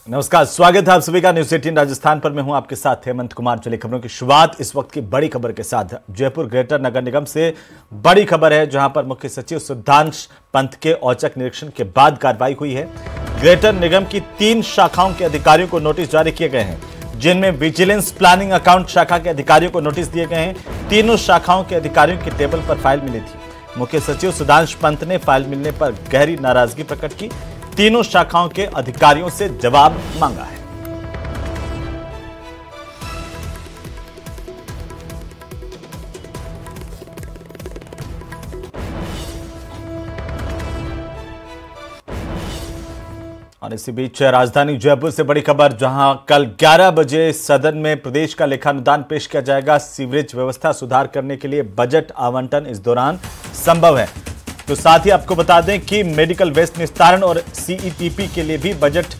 नमस्कार, स्वागत है आप सभी का न्यूज़ 18 राजस्थान पर। मैं हूं आपके साथ हेमंत कुमार। चलिए खबरों की शुरुआत इस वक्त की बड़ी खबर के साथ। जयपुर ग्रेटर नगर निगम से बड़ी खबर है, जहां पर मुख्य सचिव सुधांश पंत के औचक निरीक्षण के बाद कार्रवाई हुई है। ग्रेटर निगम की 3 शाखाओं के अधिकारियों को नोटिस जारी किए गए हैं, जिनमें विजिलेंस, प्लानिंग, अकाउंट शाखा के अधिकारियों को नोटिस दिए गए हैं। तीनों शाखाओं के अधिकारियों के टेबल पर फाइल मिली थी। मुख्य सचिव सुधांश पंत ने फाइल मिलने पर गहरी नाराजगी प्रकट की। तीनों शाखाओं के अधिकारियों से जवाब मांगा है। और इसी बीच राजधानी जयपुर से बड़ी खबर, जहां कल 11 बजे सदन में प्रदेश का लेखानुदान पेश किया जाएगा। सीवरेज व्यवस्था सुधार करने के लिए बजट आवंटन इस दौरान संभव है। तो साथ ही आपको बता दें कि मेडिकल वेस्ट निस्तारण और सीईटीपी के लिए भी बजट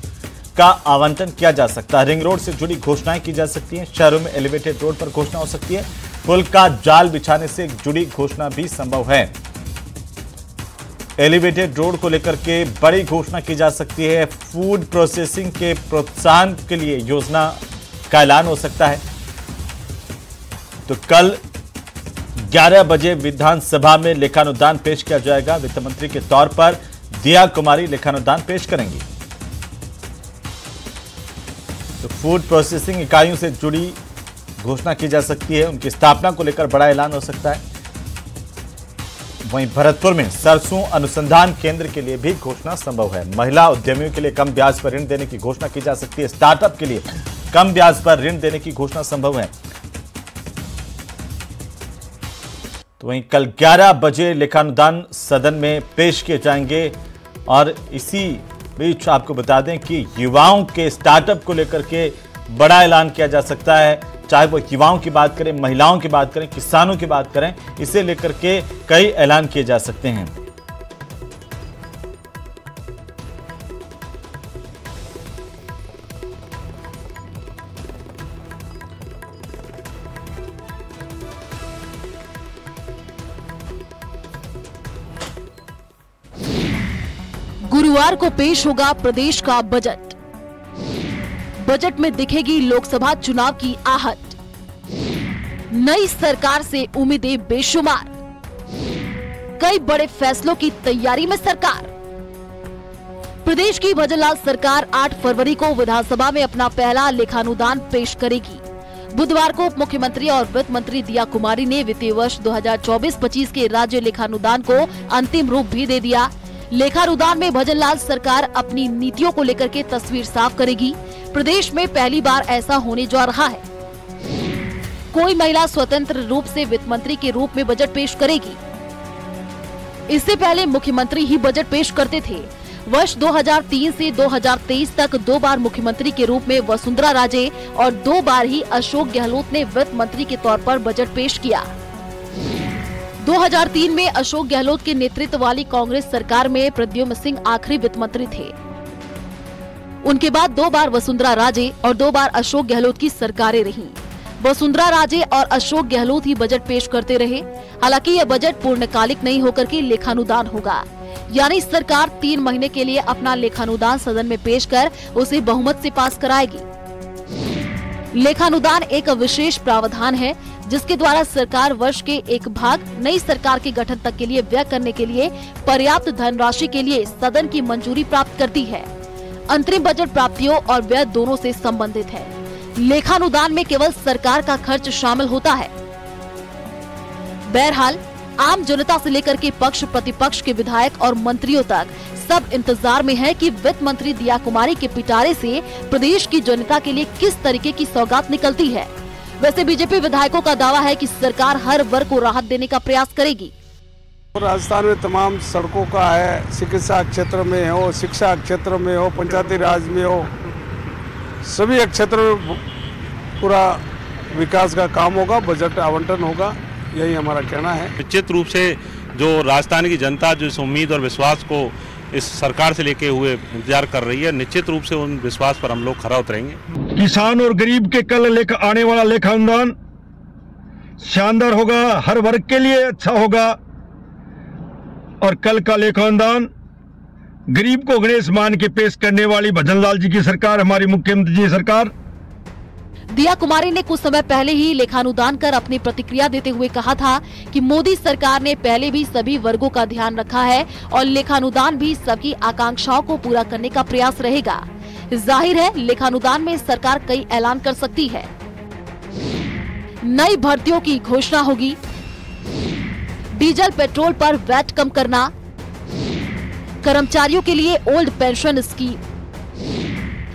का आवंटन किया जा सकता है। रिंग रोड से जुड़ी घोषणाएं की जा सकती हैं। शहरों में एलिवेटेड रोड पर घोषणा हो सकती है। पुल का जाल बिछाने से जुड़ी घोषणा भी संभव है। एलिवेटेड रोड को लेकर के बड़ी घोषणा की जा सकती है। फूड प्रोसेसिंग के प्रोत्साहन के लिए योजना का ऐलान हो सकता है। तो कल 11 बजे विधानसभा में लेखानुदान पेश किया जाएगा। वित्त मंत्री के तौर पर दिया कुमारी लेखानुदान पेश करेंगी। तो फूड प्रोसेसिंग इकाइयों से जुड़ी घोषणा की जा सकती है। उनकी स्थापना को लेकर बड़ा ऐलान हो सकता है। वहीं भरतपुर में सरसों अनुसंधान केंद्र के लिए भी घोषणा संभव है। महिला उद्यमियों के लिए कम ब्याज पर ऋण देने की घोषणा की जा सकती है। स्टार्टअप के लिए कम ब्याज पर ऋण देने की घोषणा संभव है। तो वहीं कल 11 बजे लेखानुदान सदन में पेश किए जाएंगे। और इसी बीच आपको बता दें कि युवाओं के स्टार्टअप को लेकर के बड़ा ऐलान किया जा सकता है। चाहे वो युवाओं की बात करें, महिलाओं की बात करें, किसानों की बात करें, इसे लेकर के कई ऐलान किए जा सकते हैं। गुरुवार को पेश होगा प्रदेश का बजट। बजट में दिखेगी लोकसभा चुनाव की आहट। नई सरकार से उम्मीदें बेशुमार। कई बड़े फैसलों की तैयारी में सरकार। प्रदेश की भजनलाल सरकार 8 फरवरी को विधानसभा में अपना पहला लेखानुदान पेश करेगी। बुधवार को उप मुख्यमंत्री और वित्त मंत्री दिया कुमारी ने वित्तीय वर्ष 2024-25 के राज्य लेखानुदान को अंतिम रूप भी दे दिया। लेखानुदान में भजनलाल सरकार अपनी नीतियों को लेकर के तस्वीर साफ करेगी। प्रदेश में पहली बार ऐसा होने जा रहा है। कोई महिला स्वतंत्र रूप से वित्त मंत्री के रूप में बजट पेश करेगी। इससे पहले मुख्यमंत्री ही बजट पेश करते थे। वर्ष 2003 से 2023 तक 2 बार मुख्यमंत्री के रूप में वसुंधरा राजे और 2 बार ही अशोक गहलोत ने वित्त मंत्री के तौर पर बजट पेश किया। 2003 में अशोक गहलोत के नेतृत्व वाली कांग्रेस सरकार में प्रद्युम्न सिंह आखिरी वित्त मंत्री थे। उनके बाद 2 बार वसुंधरा राजे और 2 बार अशोक गहलोत की सरकारें रहीं। वसुंधरा राजे और अशोक गहलोत ही बजट पेश करते रहे। हालांकि यह बजट पूर्णकालिक नहीं होकर के लेखानुदान होगा, यानी सरकार 3 महीने के लिए अपना लेखानुदान सदन में पेश कर उसे बहुमत से पास कराएगी। लेखानुदान एक विशेष प्रावधान है, जिसके द्वारा सरकार वर्ष के एक भाग नई सरकार के गठन तक के लिए व्यय करने के लिए पर्याप्त धनराशि के लिए सदन की मंजूरी प्राप्त करती है। अंतरिम बजट प्राप्तियों और व्यय दोनों से संबंधित है। लेखानुदान में केवल सरकार का खर्च शामिल होता है। बहरहाल आम जनता से लेकर के पक्ष प्रतिपक्ष के विधायक और मंत्रियों तक सब इंतजार में है कि वित्त मंत्री दिया कुमारी के पिटारे से प्रदेश की जनता के लिए किस तरीके की सौगात निकलती है। वैसे बीजेपी विधायकों का दावा है कि सरकार हर वर्ग को राहत देने का प्रयास करेगी। राजस्थान में तमाम सड़कों का है, चिकित्सा क्षेत्र में हो, शिक्षा क्षेत्र में हो, पंचायती राज में हो, सभी क्षेत्र में पूरा विकास का काम होगा, बजट आवंटन होगा, यही हमारा कहना है। निश्चित रूप से जो राजस्थान की जनता जो इस उम्मीद और विश्वास को इस सरकार से लेके हुए इंतजार कर रही है, निश्चित रूप से उन विश्वास पर हम लोग खरा उतरेंगे। किसान और गरीब के कल आने वाला लेखानुदान शानदार होगा, हर वर्ग के लिए अच्छा होगा और कल का लेखानुदान गरीब को गणेश मान के पेश करने वाली भजनलाल जी की सरकार, हमारी मुख्यमंत्री जी सरकार। दिया कुमारी ने कुछ समय पहले ही लेखानुदान कर अपनी प्रतिक्रिया देते हुए कहा था कि मोदी सरकार ने पहले भी सभी वर्गों का ध्यान रखा है और लेखानुदान भी सबकी आकांक्षाओं को पूरा करने का प्रयास रहेगा। जाहिर है लेखानुदान में सरकार कई ऐलान कर सकती है। नई भर्तियों की घोषणा होगी, डीजल पेट्रोल पर वैट कम करना, कर्मचारियों के लिए ओल्ड पेंशन स्कीम,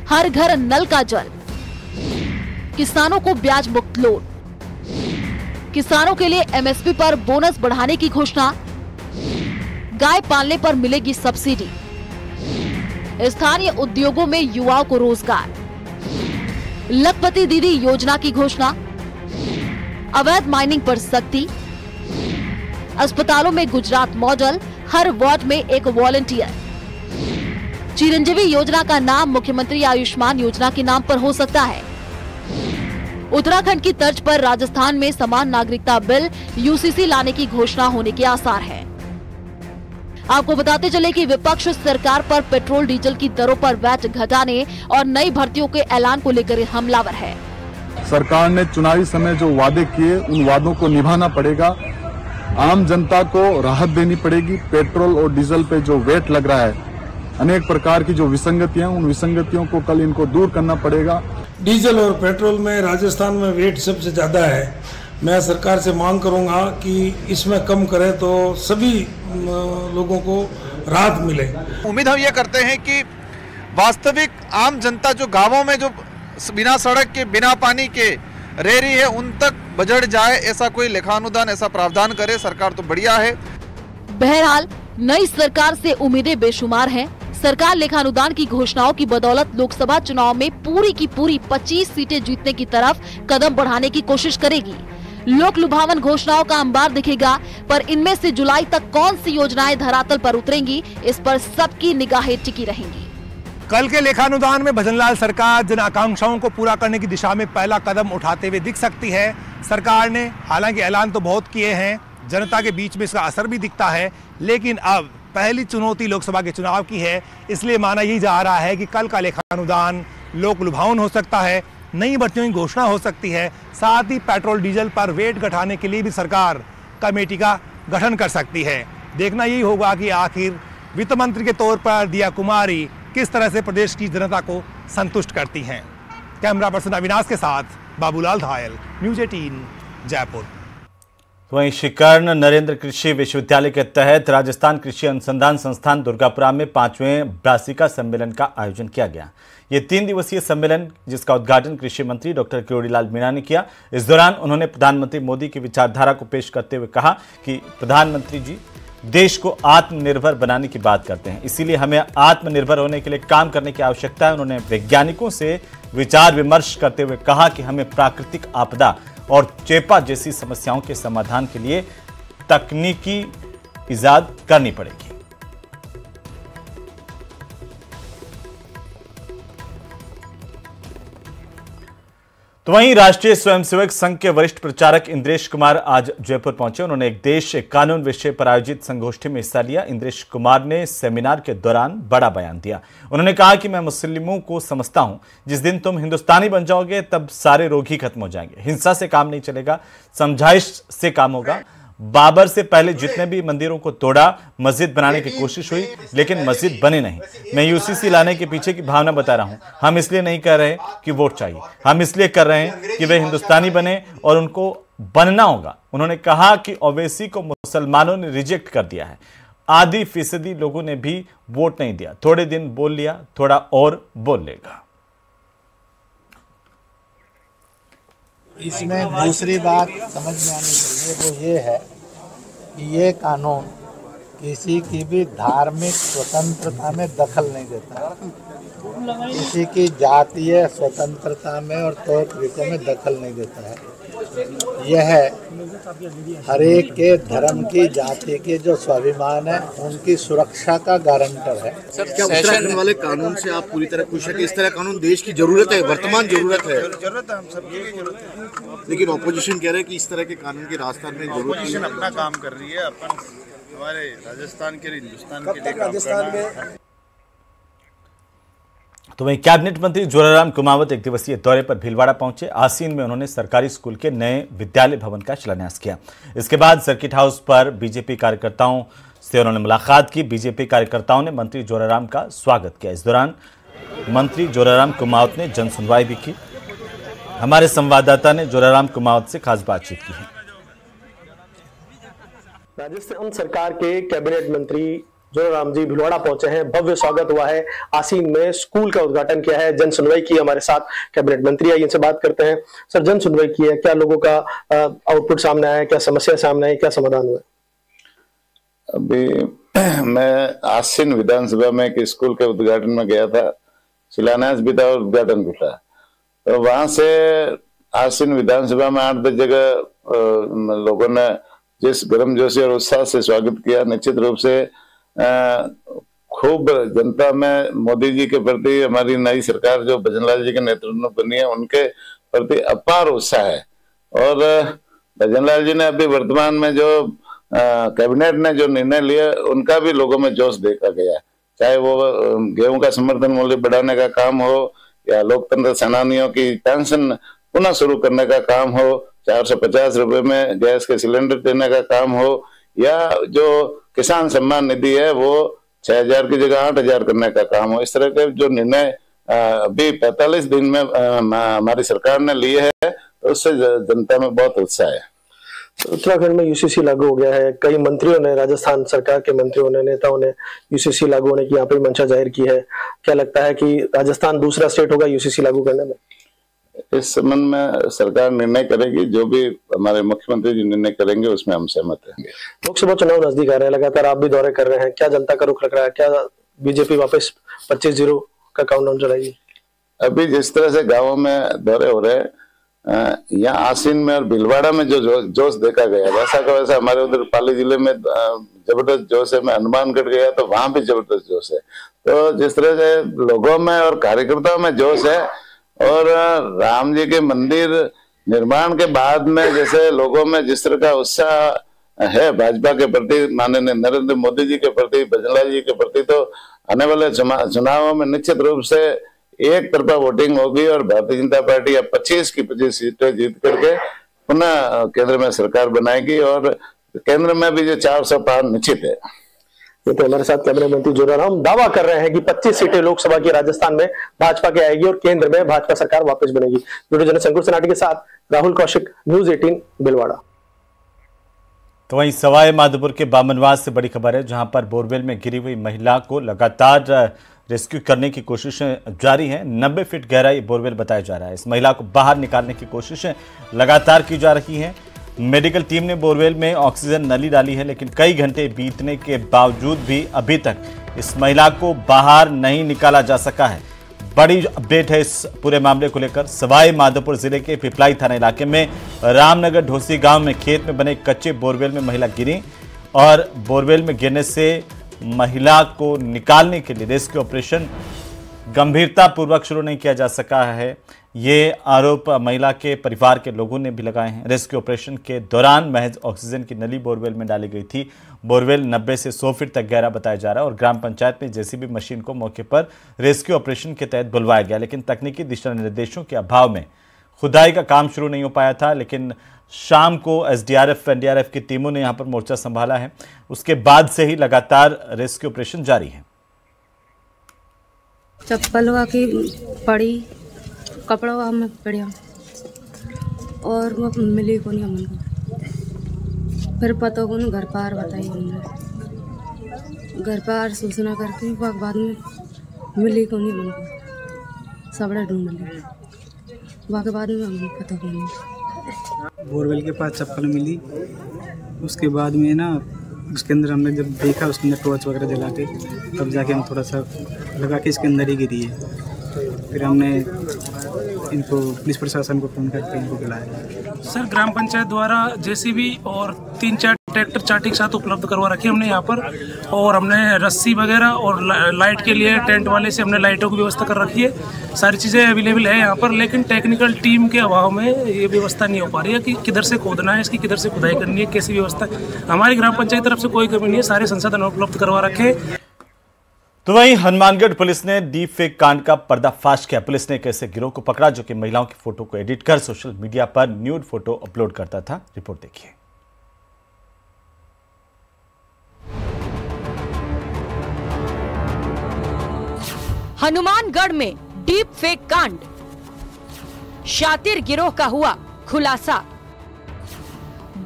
हर घर नल का जल, किसानों को ब्याज मुक्त लोन, किसानों के लिए एमएसपी पर बोनस बढ़ाने की घोषणा, गाय पालने पर मिलेगी सब्सिडी, स्थानीय उद्योगों में युवाओं को रोजगार, लखपति दीदी योजना की घोषणा, अवैध माइनिंग पर सख्ती, अस्पतालों में गुजरात मॉडल, हर वार्ड में एक वॉलंटियर, चिरंजीवी योजना का नाम मुख्यमंत्री आयुष्मान योजना के नाम पर हो सकता है। उत्तराखंड की तर्ज पर राजस्थान में समान नागरिकता बिल यूसीसी लाने की घोषणा होने के आसार है। आपको बताते चले कि विपक्ष सरकार पर पेट्रोल डीजल की दरों पर वैट घटाने और नई भर्तियों के ऐलान को लेकर हमलावर है। सरकार ने चुनावी समय जो वादे किए उन वादों को निभाना पड़ेगा। आम जनता को राहत देनी पड़ेगी। पेट्रोल और डीजल पे जो वेट लग रहा है, अनेक प्रकार की जो विसंगतियां, उन विसंगतियों को कल इनको दूर करना पड़ेगा। डीजल और पेट्रोल में राजस्थान में वेट सबसे ज़्यादा है। मैं सरकार से मांग करूंगा कि इसमें कम करें तो सभी लोगों को राहत मिले। उम्मीद हम ये करते हैं कि वास्तविक आम जनता जो गांवों में जो बिना सड़क के बिना पानी के रह रही है उन तक बजट जाए, ऐसा कोई लेखानुदान ऐसा प्रावधान करे। सरकार तो बढ़िया है। बहरहाल नई सरकार से उम्मीदें बेशुमार हैं। सरकार लेखानुदान की घोषणाओं की बदौलत लोकसभा चुनाव में पूरी की पूरी 25 सीटें जीतने की तरफ कदम बढ़ाने की कोशिश करेगी। लोक लुभावन घोषणाओं का अंबार दिखेगा, पर इनमें से जुलाई तक कौन सी योजनाएं धरातल पर उतरेंगी, इस पर सबकी निगाहें टिकी रहेंगी। कल के लेखानुदान में भजनलाल सरकार जन आकांक्षाओं को पूरा करने की दिशा में पहला कदम उठाते हुए दिख सकती है। सरकार ने हालांकि ऐलान तो बहुत किए हैं, जनता के बीच में इसका असर भी दिखता है, लेकिन अब पहली चुनौती लोकसभा के चुनाव की है। इसलिए माना यही जा रहा है कि कल का लेखानुदान लोक लुभावन हो सकता है, नई भर्तियों की घोषणा हो सकती है, साथ ही पेट्रोल डीजल पर वेट घटाने के लिए भी सरकार कमेटी का गठन कर सकती है। देखना यही होगा कि आखिर वित्त मंत्री के तौर पर दिया कुमारी किस तरह से प्रदेश की जनता को संतुष्ट करती हैं। कैमरा पर्सन अविनाश के साथ बाबूलाल धायल, न्यूज़ 18 जयपुर। वहीं श्रीकर्ण नरेंद्र कृषि विश्वविद्यालय के तहत राजस्थान कृषि अनुसंधान संस्थान दुर्गापुरा में 5वें ब्रासिका सम्मेलन का आयोजन किया गया। ये 3 दिवसीय सम्मेलन जिसका उद्घाटन कृषि मंत्री डॉक्टर किरोड़ीलाल मीणा ने किया। इस दौरान उन्होंने प्रधानमंत्री मोदी की विचारधारा को पेश करते हुए कहा कि प्रधानमंत्री जी देश को आत्मनिर्भर बनाने की बात करते हैं, इसीलिए हमें आत्मनिर्भर होने के लिए काम करने की आवश्यकता है। उन्होंने वैज्ञानिकों से विचार विमर्श करते हुए कहा कि हमें प्राकृतिक आपदा और चेपा जैसी समस्याओं के समाधान के लिए तकनीकी इजाद करनी पड़ेगी। तो वहीं राष्ट्रीय स्वयंसेवक संघ के वरिष्ठ प्रचारक इंद्रेश कुमार आज जयपुर पहुंचे। उन्होंने एक देश एक कानून विषय पर आयोजित संगोष्ठी में हिस्सा लिया। इंद्रेश कुमार ने सेमिनार के दौरान बड़ा बयान दिया। उन्होंने कहा कि मैं मुस्लिमों को समझता हूं, जिस दिन तुम हिंदुस्तानी बन जाओगे तब सारे रोग ही खत्म हो जाएंगे। हिंसा से काम नहीं चलेगा, समझाइश से काम होगा। बाबर से पहले जितने भी मंदिरों को तोड़ा, मस्जिद बनाने की कोशिश हुई, लेकिन मस्जिद बने नहीं। मैं यूसीसी लाने के पीछे की भावना बता रहा हूं। हम इसलिए नहीं कर रहे कि वोट चाहिए, हम इसलिए कर रहे हैं कि वे हिंदुस्तानी बने और उनको बनना होगा। उन्होंने कहा कि ओवैसी को मुसलमानों ने रिजेक्ट कर दिया है। आधी फीसदी लोगों ने भी वोट नहीं दिया। थोड़े दिन बोल लिया, थोड़ा और बोल लेगा। इसमें दूसरी बात समझ में आनी चाहिए, वो ये है कि ये कानून किसी की भी धार्मिक स्वतंत्रता में दखल नहीं देता, किसी की जातीय स्वतंत्रता में और तौर तरीकों में दखल नहीं देता है। यह हर एक के धर्म की, जाति के जो स्वाभिमान है उनकी सुरक्षा का गारंटर है। सर, क्या उत्तराखंड वाले कानून से आप पूरी तरह खुश है कि इस तरह कानून देश की जरूरत है, वर्तमान जरूरत है? जरूरत है, हम सबकी जरूरत है। लेकिन ऑपोजिशन कह रहे हैं कि इस तरह के कानून की राजस्थान में जरूरत नहीं है। अपना काम कर रही है, अपन हमारे राजस्थान के लिए, हिंदुस्तान के लिए काम करना है। तो वहीं कैबिनेट मंत्री जोराराम कुमावत एक दिवसीय दौरे पर भीलवाड़ा पहुंचे। आसीन में उन्होंने सरकारी स्कूल के नए विद्यालय भवन का शिलान्यास किया। इसके बाद सर्किट हाउस पर बीजेपी कार्यकर्ताओं से उन्होंने मुलाकात की। बीजेपी कार्यकर्ताओं ने मंत्री जोराराम का स्वागत किया। इस दौरान मंत्री जोराराम कुमावत ने जन सुनवाई भी की। हमारे संवाददाता ने जोराराम कुमावत से खास बातचीत की है। राजस्थान सरकार के कैबिनेट मंत्री जोराराम जी भीलवाड़ा पहुंचे हैं। भव्य स्वागत हुआ है। आसीन में स्कूल का उद्घाटन किया है, जन सुनवाई की। हमारे साथ कैबिनेट मंत्री है, इनसे बात करते हैं। सर, जन सुनवाई की है, क्या लोगों का आउटपुट सामने आया, क्या समस्या सामने आई, क्या समाधान हुआ? अभी मैं आसीन विधानसभा में एक स्कूल के उद्घाटन में गया था, शिलान्यास भी था और उद्घाटन भी था। तो वहां से आसीन विधानसभा में 8-10 जगह लोगों ने जिस गर्मजोशी और उत्साह से स्वागत किया, निश्चित रूप से खूब जनता में मोदी जी के प्रति, हमारी नई सरकार जो भजनलाल जी के नेतृत्व में बनी है, उनके प्रति अपार उत्साह है। और भजनलाल जी ने अभी वर्तमान में जो कैबिनेट ने जो निर्णय लिया, उनका भी लोगों में जोश देखा गया। चाहे वो गेहूं का समर्थन मूल्य बढ़ाने का काम हो, या लोकतंत्र सेनानियों की पेंशन पुनः शुरू करने का काम हो, 450 रुपए में गैस के सिलेंडर देने का काम हो, या जो किसान सम्मान निधि है वो 6000 की जगह 8000 करने का काम हो। इस तरह के जो निर्णय अभी 45 दिन में हमारी सरकार ने लिए है, तो उससे जनता में बहुत उत्साह है। उत्तराखंड में यूसीसी लागू हो गया है। कई मंत्रियों ने, राजस्थान सरकार के मंत्रियों ने, नेताओं ने यूसीसी लागू होने की यहाँ पे मंशा जाहिर की है। क्या लगता है कि राजस्थान दूसरा स्टेट होगा यूसीसी लागू करने में? इस संबंध में सरकार निर्णय करेगी। जो भी हमारे मुख्यमंत्री जी निर्णय करेंगे उसमें हम सहमत रहेंगे। लोकसभा चुनाव नजदीक आ रहे हैं, लगातार आप भी दौरे कर रहे हैं। क्या जनता का रुख लग रहा है? क्या बीजेपी वापस 25-0 का काउंटडाउन चलाएगी? अभी जिस तरह से गाँवों में दौरे हो रहे हैं, यहाँ आसीन में और भीलवाड़ा में जो जोश देखा गया, वैसा का वैसा हमारे उधर पाली जिले में जबरदस्त जोश है। मैं हनुमानगढ़ गया तो वहां भी जबरदस्त जोश है। तो जिस तरह से लोगों में और कार्यकर्ताओं में जोश है, और राम जी के मंदिर निर्माण के बाद में जैसे लोगों में जिस तरह का उत्साह है भाजपा के प्रति, माननीय नरेंद्र मोदी जी के प्रति, भजनलाल जी के प्रति, तो आने वाले चुनावों में निश्चित रूप से एक तरफा वोटिंग होगी और भारतीय जनता पार्टी अब 25 की 25 सीटें जीत करके पुनः केंद्र में सरकार बनाएगी, और केंद्र में भी जो 400 पार निश्चित है। तो हमारे साथ कैबिनेट मंत्री जोराराम दावा कर रहे हैं कि 25 सीटें लोकसभा की राजस्थान में भाजपा के आएगी और केंद्र में भाजपा सरकार वापस बनेगी। वीडियो जर्नलिस्ट अंकुर सनाटी के साथ राहुल कौशिक, न्यूज़ 18 भीलवाड़ा। तो वहीं सवाई माधोपुर के बामनवास से बड़ी खबर है, जहां पर बोरवेल में गिरी हुई महिला को लगातार रेस्क्यू करने की कोशिशें जारी हैं। 90 फीट गहराई बोरवेल बताया जा रहा है। इस महिला को बाहर निकालने की कोशिशें लगातार की जा रही हैं। मेडिकल टीम ने बोरवेल में ऑक्सीजन नली डाली है, लेकिन कई घंटे बीतने के बावजूद भी अभी तक इस महिला को बाहर नहीं निकाला जा सका है। बड़ी अपडेट है इस पूरे मामले को लेकर। सवाई माधोपुर जिले के पिपलाई थाना इलाके में रामनगर ढोसी गांव में खेत में बने कच्चे बोरवेल में महिला गिरी, और बोरवेल में गिरने से महिला को निकालने के लिए रेस्क्यू ऑपरेशन गंभीरता पूर्वक शुरू नहीं किया जा सका है। ये आरोप महिला के परिवार के लोगों ने भी लगाए हैं। रेस्क्यू ऑपरेशन के दौरान महज ऑक्सीजन की नली बोरवेल में डाली गई थी। बोरवेल 90 से 100 फीट तक गहरा बताया जा रहा है, और ग्राम पंचायत में जेसीबी मशीन को मौके पर रेस्क्यू ऑपरेशन के तहत बुलवाया गया, लेकिन तकनीकी दिशा निर्देशों के अभाव में खुदाई का काम शुरू नहीं हो पाया था। लेकिन शाम को एसडीआरएफ एनडीआरएफ की टीमों ने यहां पर मोर्चा संभाला है। उसके बाद से ही लगातार रेस्क्यू ऑपरेशन जारी है। चप्पल की पड़ी, कपड़ा में पड़ा, और वो मिली को नहीं हमको। फिर पता को घर पार बताई हमने, घर पार सूचना करके बाद में मिली को नहीं हमको, सबड़ा ढूंढ लिया। वहाँ के बाद में हमको पता को नहीं। बोरवेल के पास चप्पल मिली, उसके बाद में ना उसके अंदर हमने जब देखा, उसके अंदर टॉर्च वगैरह जला के, तब जाके हम थोड़ा सा लगा के इसके अंदर ही गिरी है। फिर हमने इनको पुलिस प्रशासन को फ़ोन करके इनको बुलाया। सर, ग्राम पंचायत द्वारा जेसीबी और 3-4 ट्रैक्टर चाटी के साथ उपलब्ध करवा रखे हमने यहाँ पर, और हमने रस्सी वगैरह और लाइट के लिए टेंट वाले से हमने लाइटों की व्यवस्था कर रखी है। सारी चीज़ें अवेलेबल है यहाँ पर, लेकिन टेक्निकल टीम के अभाव में ये व्यवस्था नहीं हो पा रही है कि किधर से खोदना है, इसकी किधर से खुदाई करनी है, कैसी व्यवस्था। हमारी ग्राम पंचायत तरफ से कोई कमी नहीं है, सारे संसाधन उपलब्ध करवा रखे। तो वहीं हनुमानगढ़ पुलिस ने डीप फेक कांड का पर्दाफाश किया। पुलिस ने एक ऐसे गिरोह को पकड़ा जो कि महिलाओं की फोटो को एडिट कर सोशल मीडिया पर न्यूड फोटो अपलोड करता था। रिपोर्ट देखिए। हनुमानगढ़ में डीप फेक कांड, शातिर गिरोह का हुआ खुलासा।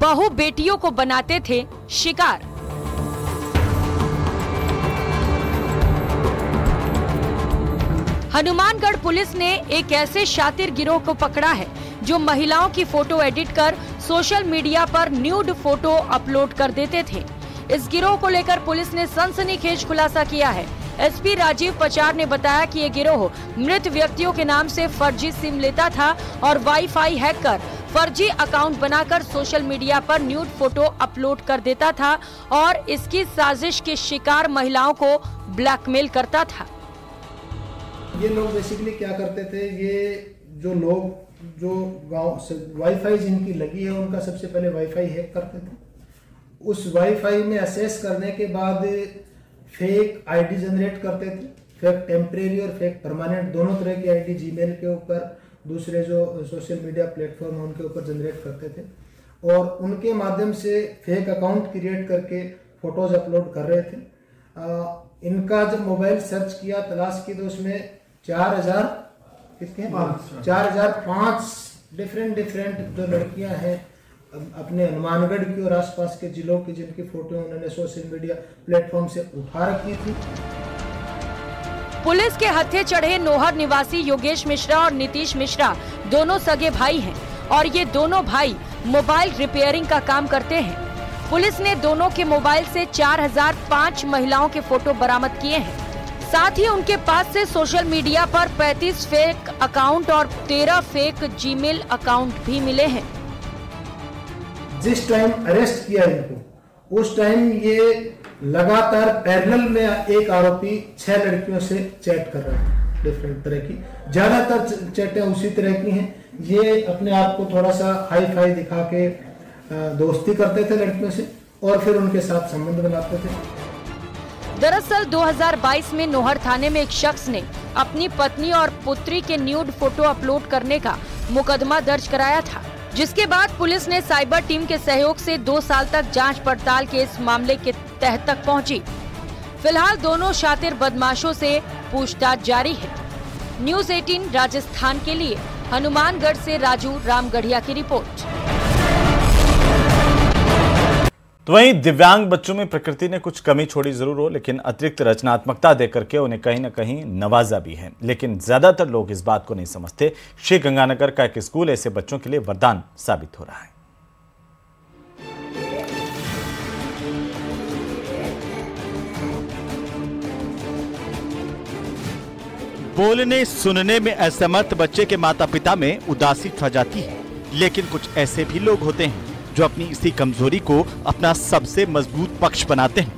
बहू बेटियों को बनाते थे शिकार। हनुमानगढ़ पुलिस ने एक ऐसे शातिर गिरोह को पकड़ा है जो महिलाओं की फोटो एडिट कर सोशल मीडिया पर न्यूड फोटो अपलोड कर देते थे। इस गिरोह को लेकर पुलिस ने सनसनीखेज खुलासा किया है। एसपी राजीव पचार ने बताया कि ये गिरोह मृत व्यक्तियों के नाम से फर्जी सिम लेता था और वाईफाई हैक कर फर्जी अकाउंट बनाकर सोशल मीडिया पर न्यूड फोटो अपलोड कर देता था और इसकी साजिश के शिकार महिलाओं को ब्लैकमेल करता था। ये लोग बेसिकली क्या करते थे, ये जो लोग जो गांव वाईफाई जिनकी लगी है उनका सबसे पहले वाईफाई हैक करते थे। उस वाईफाई में एक्सेस करने के बाद फेक आईडी जनरेट करते थे, फेक टेम्परेरी और फेक परमानेंट दोनों तरह की आईडी जीमेल के ऊपर, दूसरे जो सोशल मीडिया प्लेटफॉर्म है उनके ऊपर जनरेट करते थे और उनके माध्यम से फेक अकाउंट क्रिएट करके फोटोज अपलोड कर रहे थे। इनका जब मोबाइल सर्च किया, तलाश की, तो उसमें 4,005 डिफरेंट जो लड़कियां हैं अपने हनुमानगढ़ की और आसपास के जिलों की, जिनकी फोटो उन्होंने सोशल मीडिया प्लेटफॉर्म से उठा रखी थी। पुलिस के हत्थे चढ़े नोहर निवासी योगेश मिश्रा और नीतीश मिश्रा दोनों सगे भाई हैं और ये दोनों भाई मोबाइल रिपेयरिंग का काम करते हैं। पुलिस ने दोनों के मोबाइल से 4005 महिलाओं के फोटो बरामद किए हैं। साथ ही उनके पास से सोशल मीडिया पर 35 फेक अकाउंट और 13 फेक जीमेल अकाउंट भी मिले हैं। जिस टाइम अरेस्ट किया इनको, उस टाइम ये लगातार पैरेलल में एक आरोपी 6 लड़कियों से चैट कर रहा है, डिफरेंट तरह की, ज्यादातर चैटें उसी तरह की हैं। ये अपने आप को थोड़ा सा हाई फाई दिखा के दोस्ती करते थे लड़कियों से और फिर उनके साथ संबंध बनाते थे। दरअसल 2022 में नोहर थाने में एक शख्स ने अपनी पत्नी और पुत्री के न्यूड फोटो अपलोड करने का मुकदमा दर्ज कराया था, जिसके बाद पुलिस ने साइबर टीम के सहयोग से 2 साल तक जांच पड़ताल के इस मामले के तह तक पहुंची। फिलहाल दोनों शातिर बदमाशों से पूछताछ जारी है। न्यूज़ 18 राजस्थान के लिए हनुमानगढ़ से राजू रामगढ़िया की रिपोर्ट। तो वहीं दिव्यांग बच्चों में प्रकृति ने कुछ कमी छोड़ी जरूर हो, लेकिन अतिरिक्त रचनात्मकता देकर के उन्हें कहीं न कहीं नवाजा भी है। लेकिन ज्यादातर लोग इस बात को नहीं समझते। श्री गंगानगर का एक स्कूल ऐसे बच्चों के लिए वरदान साबित हो रहा है। बोलने सुनने में असमर्थ बच्चे के माता पिता में उदासी छा जाती है, लेकिन कुछ ऐसे भी लोग होते हैं जो अपनी इसी कमजोरी को अपना सबसे मजबूत पक्ष बनाते हैं।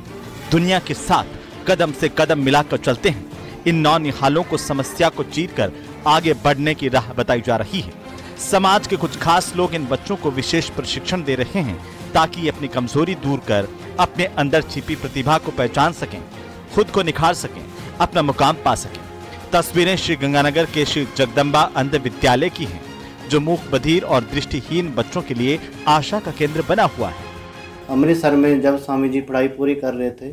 दुनिया के साथ कदम से कदम मिलाकर चलते हैं। इन नौनिहालों को समस्या को चीरकर आगे बढ़ने की राह बताई जा रही है। समाज के कुछ खास लोग इन बच्चों को विशेष प्रशिक्षण दे रहे हैं ताकि ये अपनी कमजोरी दूर कर अपने अंदर छिपी प्रतिभा को पहचान सकें, खुद को निखार सकें, अपना मुकाम पा सकें। तस्वीरें श्री गंगानगर के श्री जगदम्बा अंध विद्यालय की हैं, जो मूक बधिर और दृष्टिहीन बच्चों के लिए आशा का केंद्र बना हुआ है। अमृतसर में जब स्वामी जी पढ़ाई पूरी कर रहे थे,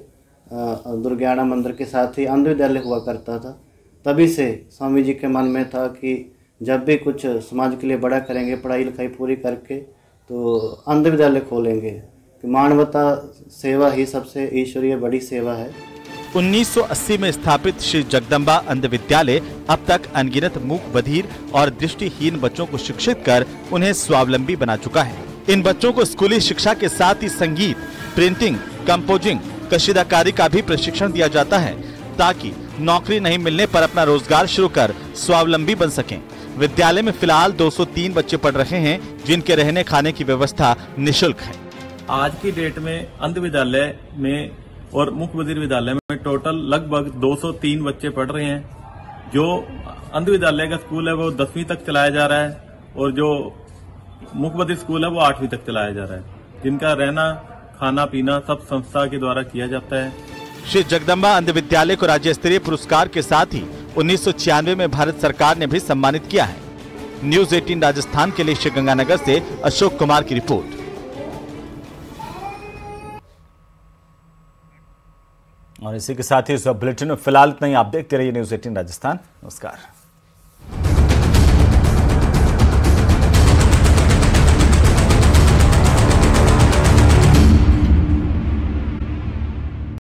दुर्गाना मंदिर के साथ ही अंध विद्यालय हुआ करता था। तभी से स्वामी जी के मन में था कि जब भी कुछ समाज के लिए बड़ा करेंगे, पढ़ाई लिखाई पूरी करके, तो अंध विद्यालय खोलेंगे। कि मानवता सेवा ही सबसे ईश्वरीय बड़ी सेवा है। 1980 में स्थापित श्री जगदम्बा अंध विद्यालय अब तक अनगिनत मूक बधिर और दृष्टिहीन बच्चों को शिक्षित कर उन्हें स्वावलंबी बना चुका है। इन बच्चों को स्कूली शिक्षा के साथ ही संगीत, प्रिंटिंग, कंपोजिंग, कशीदाकारी का भी प्रशिक्षण दिया जाता है ताकि नौकरी नहीं मिलने पर अपना रोजगार शुरू कर स्वावलंबी बन सकें। विद्यालय में फिलहाल 203 बच्चे पढ़ रहे हैं, जिनके रहने खाने की व्यवस्था निःशुल्क है। आज की डेट में अंध विद्यालय में और मूक बधिर विद्यालय में टोटल लगभग 203 बच्चे पढ़ रहे हैं। जो अंध विद्यालय का स्कूल है वो 10वीं तक चलाया जा रहा है और जो मूक बधिर स्कूल है वो 8वीं तक चलाया जा रहा है, जिनका रहना खाना पीना सब संस्था के द्वारा किया जाता है। श्री जगदम्बा अंध विद्यालय को राज्य स्तरीय पुरस्कार के साथ ही 1996 में भारत सरकार ने भी सम्मानित किया है। न्यूज 18 राजस्थान के लिए श्रीगंगानगर से अशोक कुमार की रिपोर्ट। और इसी के साथ ही इस बुलेटिन में फिलहाल इतना ही। आप देखते रहिए न्यूज 18 राजस्थान। नमस्कार।